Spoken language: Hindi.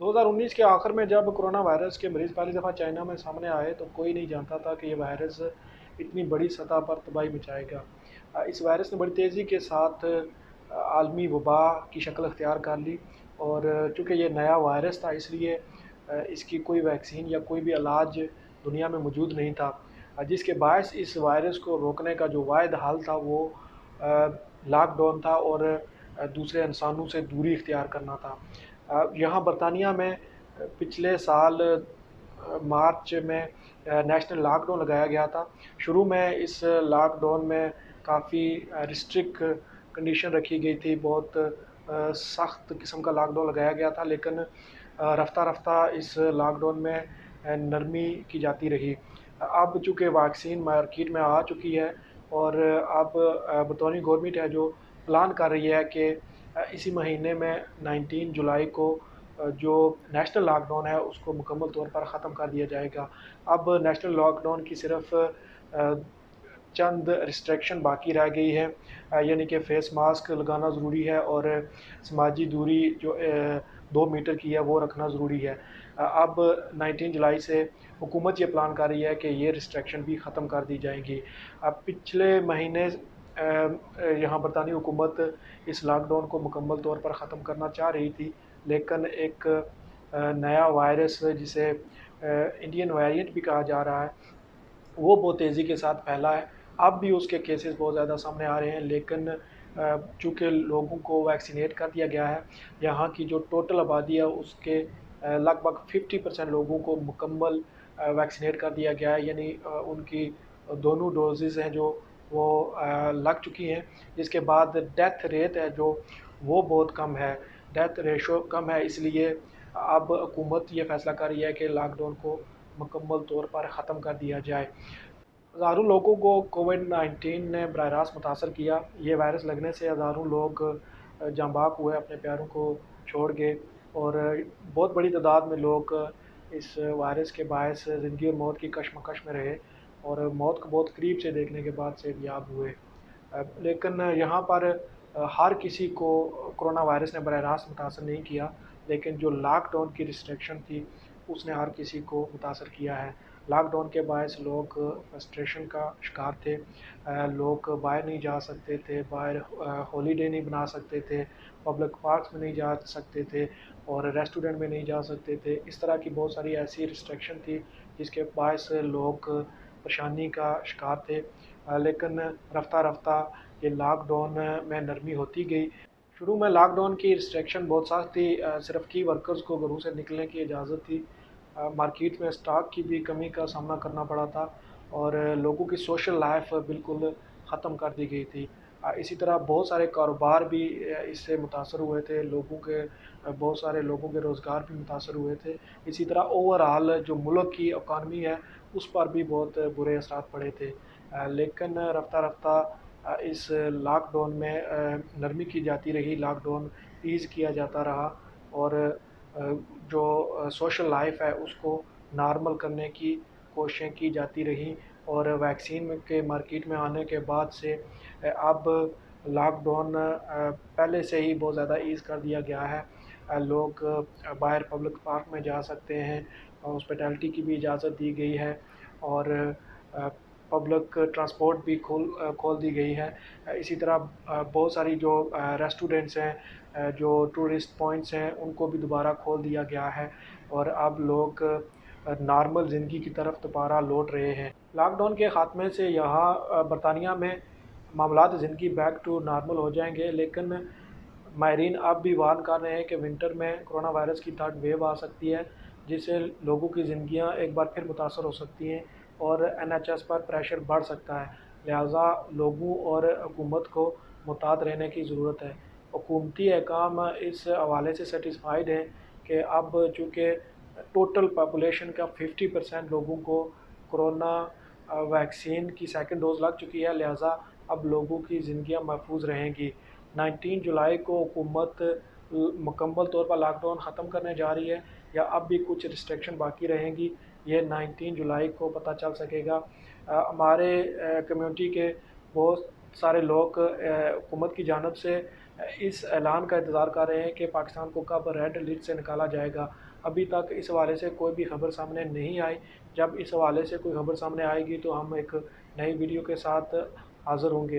2019 के आखिर में जब कोरोना वायरस के मरीज़ पहली दफ़ा चाइना में सामने आए तो कोई नहीं जानता था कि ये वायरस इतनी बड़ी सतह पर तबाही मचाएगा। इस वायरस ने बड़ी तेज़ी के साथ आलमी वबा की शक्ल अख्तियार कर ली और चूँकि ये नया वायरस था इसलिए इसकी कोई वैक्सीन या कोई भी इलाज दुनिया में मौजूद नहीं था। जिसके बायस इस वायरस को रोकने का जो वाहिद हल था वो लॉकडाउन था और दूसरे इंसानों से दूरी इख्तियार करना था। यहाँ बरतानिया में पिछले साल मार्च में नेशनल लॉकडाउन लगाया गया था। शुरू में इस लॉकडाउन में काफ़ी रिस्ट्रिक्ट कंडीशन रखी गई थी, बहुत सख्त किस्म का लॉकडाउन लगाया गया था, लेकिन रफ्ता रफ्ता इस लॉकडाउन में नरमी की जाती रही। अब चूँकि वैक्सीन मार्केट में आ चुकी है और अब बरतानी गवर्नमेंट है जो प्लान कर रही है कि इसी महीने में 19 जुलाई को जो नेशनल लॉकडाउन है उसको मुकम्मल तौर पर ख़त्म कर दिया जाएगा। अब नेशनल लॉकडाउन की सिर्फ़ चंद रिस्ट्रिक्शन बाकी रह गई है, यानी कि फ़ेस मास्क लगाना ज़रूरी है और समाजी दूरी जो 2 मीटर की है वो रखना ज़रूरी है। अब 19 जुलाई से हुकूमत ये प्लान कर रही है कि ये रिस्ट्रिक्शन भी ख़त्म कर दी जाएंगी। अब पिछले महीने यहाँ बरतानी हुकूमत इस लॉकडाउन को मुकम्मल तौर पर ख़त्म करना चाह रही थी, लेकिन एक नया वायरस जिसे इंडियन वेरिएंट भी कहा जा रहा है वो बहुत तेज़ी के साथ फैला है। अब भी उसके केसेस बहुत ज़्यादा सामने आ रहे हैं, लेकिन चूँकि लोगों को वैक्सीनेट कर दिया गया है, यहाँ की जो टोटल आबादी है उसके लगभग 50% लोगों को मुकम्मल वैक्सीनेट कर दिया गया है, यानी उनकी दोनों डोजेज़ हैं जो वो लग चुकी हैं। जिसके बाद डेथ रेट है जो वो बहुत कम है, डेथ रेशो कम है, इसलिए अब हुकूमत ये फ़ैसला कर रही है कि लॉकडाउन को मुकम्मल तौर पर ख़त्म कर दिया जाए। हज़ारों लोगों को कोविड-19 ने बराह रास्त मुतासर किया। ये वायरस लगने से हज़ारों लोग जाँ बाक हुए, अपने प्यारों को छोड़ गए और बहुत बड़ी तादाद में लोग इस वायरस के बायस ज़िंदगी और मौत की कशमकश में रहे और मौत को बहुत करीब से देखने के बाद सेहतयाब हुए। लेकिन यहाँ पर हर किसी को कोरोना वायरस ने बराह रास्त मुतासर नहीं किया, लेकिन जो लॉकडाउन की रिस्ट्रिक्शन थी उसने हर किसी को मुतासर किया है। लॉकडाउन के बायस लोग फ्रस्ट्रेशन का शिकार थे, लोग बाहर नहीं जा सकते थे, बाहर हॉलीडे नहीं बना सकते थे, पब्लिक पार्क्स में नहीं जा सकते थे और रेस्टोरेंट में नहीं जा सकते थे। इस तरह की बहुत सारी ऐसी रिस्ट्रिक्शन थी जिसके बायस लोग परेशानी का शिकार थे, लेकिन रफ्ता रफ्ता ये लॉकडाउन में नरमी होती गई। शुरू में लॉकडाउन की रिस्ट्रिक्शन बहुत सख्त थी, सिर्फ की वर्कर्स को घरों से निकलने की इजाज़त थी। मार्केट में स्टॉक की भी कमी का सामना करना पड़ा था और लोगों की सोशल लाइफ बिल्कुल ख़त्म कर दी गई थी। इसी तरह बहुत सारे कारोबार भी इससे मुतासर हुए थे, लोगों के बहुत सारे लोगों के रोज़गार भी मुतासर हुए थे। इसी तरह ओवरऑल जो मुल्क की इकॉनमी है उस पर भी बहुत बुरे असरात पड़े थे, लेकिन रफ्ता रफ्ता इस लॉकडाउन में नरमी की जाती रही, लॉकडाउन ईज़ किया जाता रहा और जो सोशल लाइफ है उसको नॉर्मल करने की कोशिशें की जाती रहीं और वैक्सीन के मार्केट में आने के बाद से अब लॉकडाउन पहले से ही बहुत ज़्यादा ईज़ कर दिया गया है। लोग बाहर पब्लिक पार्क में जा सकते हैं, हॉस्पिटैलिटी की भी इजाज़त दी गई है और पब्लिक ट्रांसपोर्ट भी खोल दी गई है। इसी तरह बहुत सारी जो रेस्टोरेंट्स हैं, जो टूरिस्ट पॉइंट्स हैं उनको भी दोबारा खोल दिया गया है और अब लोग नॉर्मल ज़िंदगी की तरफ दोबारा लौट रहे हैं। लॉकडाउन के ख़ात्मे से यहाँ बरतानिया में मामलात ज़िंदगी बैक टू नॉर्मल हो जाएंगे, लेकिन माहरीन अब भी वार्न कर रहे हैं कि विंटर में कोरोना वायरस की थर्ड वेव आ सकती है, जिससे लोगों की ज़िंदगियाँ एक बार फिर मुतासर हो सकती हैं और NHS पर प्रेशर बढ़ सकता है। लिहाजा लोगों और हुकूमत को मुहतात रहने की ज़रूरत है। हुकूमती अहकाम इस हवाले से सेटिस्फाइड हैं कि अब चूँकि टोटल पॉपुलेशन का 50% लोगों को कोरोना वैक्सीन की सेकंड डोज़ लग चुकी है, लिहाजा अब लोगों की ज़िंदगियाँ महफूज रहेंगी। 19 जुलाई को हुकूमत मुकम्मल तौर पर लॉकडाउन ख़त्म करने जा रही है या अब भी कुछ रिस्ट्रिक्शन बाकी रहेंगी, ये 19 जुलाई को पता चल सकेगा। हमारे कम्युनिटी के बहुत सारे लोग हुकूमत की जानिब से इस ऐलान का इंतज़ार कर रहे हैं कि पाकिस्तान को कब रेड लिस्ट से निकाला जाएगा। अभी तक इस हवाले से कोई भी खबर सामने नहीं आई। जब इस हवाले से कोई खबर सामने आएगी तो हम एक नई वीडियो के साथ हाज़िर होंगे।